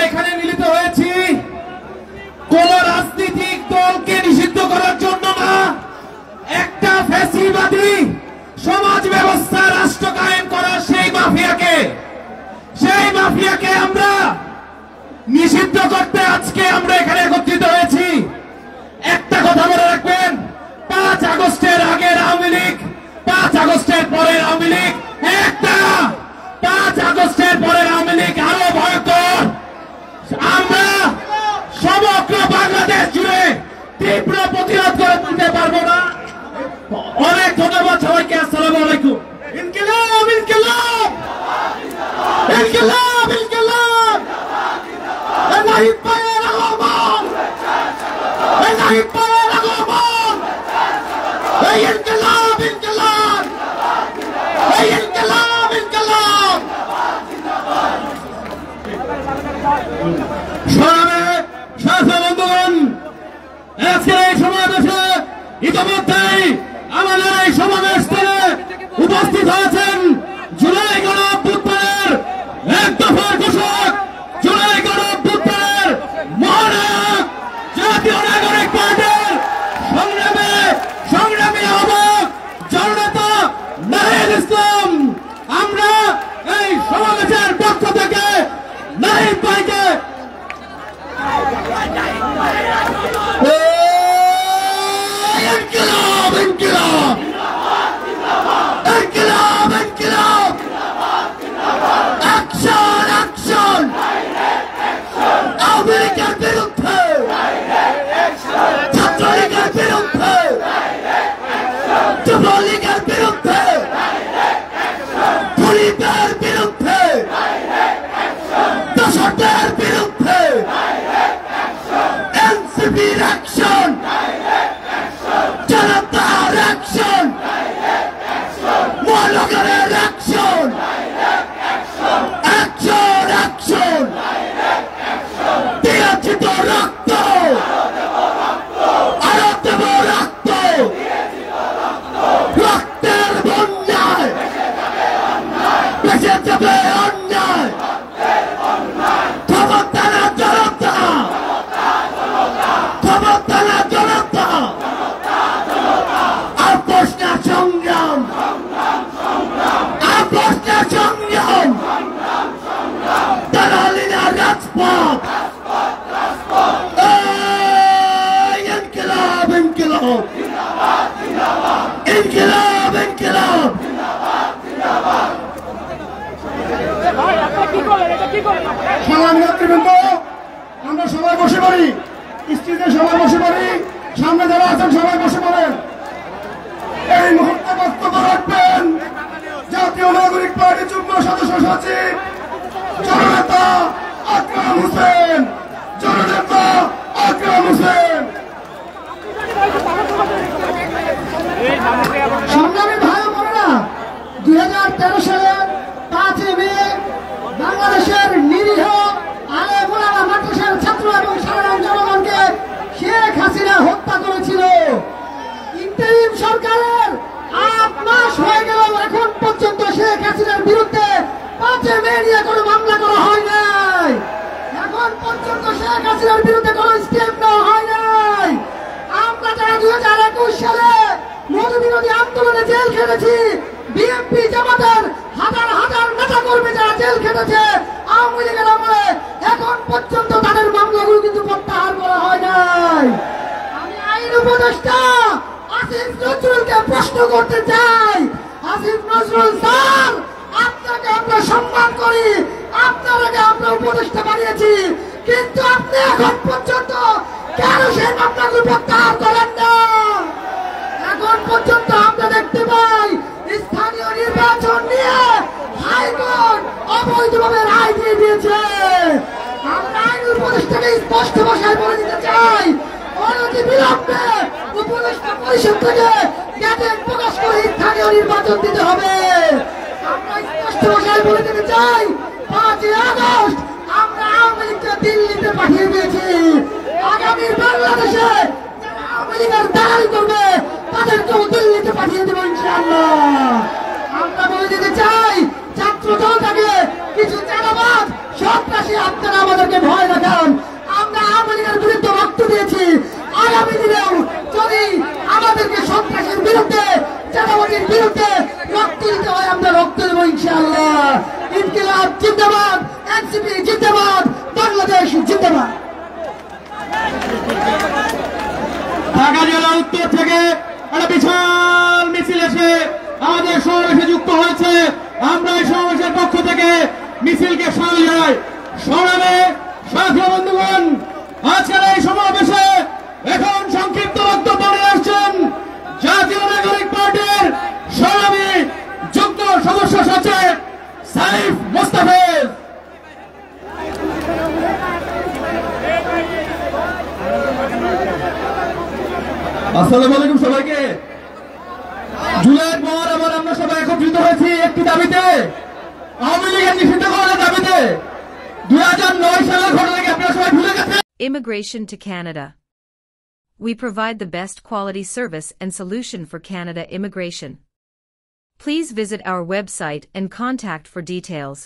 এখানে মিলিত হয়েছি কোন রাজনৈতিক দলকে নিষিদ্ধ করার জন্য না, একটা ফ্যাসিবাদী সমাজ ব্যবস্থা রাষ্ট্র কায়েম করার সেই মাফিয়াকে আমরা নিষিদ্ধ করতে আজকে আমরা এখানে একত্রিত হয়েছি। একটা কথা মনে রাখবেন, 5 আগস্টের আগের আওয়ামী লীগ, 5 আগস্টের পরের আওয়ামী লীগ একটা, 5 আগস্টের পরের আওয়ামী লীগ আরো ভয়ঙ্কর। আমরা সমগ্র বাংলাদেশ জুড়ে তীব্র প্রতিরোধ করে তুলতে পারবো না। অনেক ধন্যবাদ সবাইকে। আসসালামু আলাইকুম। ইনকিলাব ইনকিলাব ইনকিলাব ইনকিলাব নাহিদ ভাইয়ের আগমন, নাহিদ ভাইয়ের আগমন, ইনকিলাব ইনকিলাব ইনকিলাব ইনকিলাব। বন্ধুগণ, আজকের এই সমাবেশে ইতিমধ্যেই আমাদের এই সমাবেশ থেকে উপস্থিত হয়েছেন জুলাই গণঅভ্যুত্থানের এক দফার ঘোষক, জুলাই গণঅভ্যুত্থানের মহানায়ক, জাতীয় নাগরিক পার্টির সংগ্রামী আহ্বায়ক জননেতা নাহিদ ইসলাম। আমরা এই সমাবেশের পক্ষ থেকে নাহিদ ভাইকে ইনকিলাব ইনকিলাব ইনকিলাব ইনকিলাব অ্যাকশন অ্যাকশন আওয়ামী লীগের বিরুদ্ধে, ছাত্রলীগের বিরুদ্ধে, যুবলীগের বিরুদ্ধে, পুলিশের বিরুদ্ধে, দোষরদের বিরুদ্ধে এনসিপির অ্যাকশন, জনতার অ্যাকশন, মহানগরের অ্যাকশন, অ্যাকশন অ্যাকশন। দিয়েছি তো রক্ত, আরো দেব রক্ত, রক্তের বন্যায় বেঁচে যাবে অন্যায়। ক্ষমতা না জনতা, ক্ষমতা না জনতা, আপোষ না সংগ্রাম, আপোষ না সংগ্রাম, দালালি না রাজপথ। ইনকিলাব ইনকিলাব ইনকিলাব ইনকিলাব। সংগ্রামী নেতৃবৃন্দ, আমরা সবাই বসে পড়ি, স্টেজে সবাই বসে পড়ি, সামনে যারা আছেন সবাই বসে পড়েন। এই মুহূর্তে বক্তব্য রাখবেন জাতীয় নাগরিক পার্টি যুগ্ম সদস্য সচিব জননেতা আকরাম হোসেন, জননেতা আকরাম হোসেন। সংগ্রামী ভাই বোনেরা, 2013 সালে 5 মে বাংলাদেশের নিরীহ আলেম ওলামা মাদ্রাসার ছাত্র এবং সাধারণ জনগণকে শেখ হাসিনা হত্যা করেছিল। ইন্টারিম সরকারের 8 মাস হয়ে গেল, এখন পর্যন্ত শেখ হাসিনার বিরুদ্ধে 5 মে নিয়ে কোনো মামলা করা হয় নাই। এখন পর্যন্ত শেখ হাসিনার বিরুদ্ধে কোনো স্টেপ নেওয়া হয় নাই। আমরা যারা 2021 সালে মৌলবিরোধী আন্দোলনে জেল খেটেছি, বিএনপি জামাতের হাজার হাজার নেতা কর্মী যারা জেল খেটেছে আওয়ামী লীগের আমলে, এখন পর্যন্ত তাদের মামলাগুলো কিন্তু প্রত্যাহার করা হয় নাই। আমি আইন উপদেষ্টা আসিফ নজরুলকে প্রশ্ন করতে চাই, আসিফ নজরুল স্যার, আপনাকে আমরা সম্মান করি, আপনার আগে আমরা উপদেষ্টা বানিয়েছি, কিন্তু আপনি এখন পর্যন্ত কেন সেই মামলাগুলো প্রত্যাহার করেন না? এখন পর্যন্ত আমরা দেখতে পাই স্থানীয় নির্বাচন নিয়ে হাইকোর্ট অবৈধভাবে রায় দিয়ে দিয়েছে। আমরা আইন উপদেষ্টাকে স্পষ্ট ভাষায় বলে দিতে চাই, অনতি বিলম্বে উপদেষ্টা পরিষদ থেকে গেজেট প্রকাশ করে স্থানীয় নির্বাচন দিতে হবে। আমরা স্পষ্ট ভাষায় বলে দিতে চাই, 5 আগস্ট আমরা আওয়ামী লীগকে দিল্লিতে পাঠিয়ে দিয়েছি। আগামী বাংলাদেশে যারা আওয়ামী লীগের দালালি করবে তাদেরকেও দিল্লিতে পাঠিয়ে দেবো ইনশাআল্লাহ। আমরা বলে দিতে চাই, ছাত্র দলটাকে কিছু চাঁদাবাজ সন্ত্রাসী দেশে আপনারা আমাদেরকে ভয় দেখান। আমরা আওয়ামী লীগের বিরুদ্ধে রক্ত দিয়েছি, আগামী দিনেও যদি আমাদেরকে সন্ত্রাসের বিরুদ্ধে, চাঁদাবাজির বিরুদ্ধে রক্ত দিতে হয়, আমরা রক্ত দেবো ইনশাআল্লাহ। ইনকিলাব জিন্দাবাদ, এনসিপি জিন্দাবাদ, বাংলাদেশ জিন্দাবাদ। ঢাকা জেলা উত্তর থেকে একটা বিশাল মিছিল এসে আমাদের সমাবেশে যুক্ত হয়েছে। আমরা এই সমাবেশের পক্ষ থেকে মিছিলকে সামিল জানাই। সংগ্রামে সাথী বন্ধুগণ, আজকের এই সমাবেশে এখন সংক্ষিপ্ত বক্তব্য নিয়ে আসছেন জাতীয় নাগরিক পার্টির সংগ্রামী যুগ্ম সদস্য সচিব সাইফ মোস্তাফিজ। আসসালামু আলাইকুম সবাইকে। জুলাইয়ের পর আবার আমরা সবাই একত্রিত হয়েছি একটি দাবিতে, আওয়ামী লীগের নিষিদ্ধ করার দাবিতে। 2009 সালের ঘটনাকে আপনারা সবাই ভুলে গেছেন। Immigration to Canada. We provide the best quality service and solution for Canada immigration. Please visit our website and contact for details.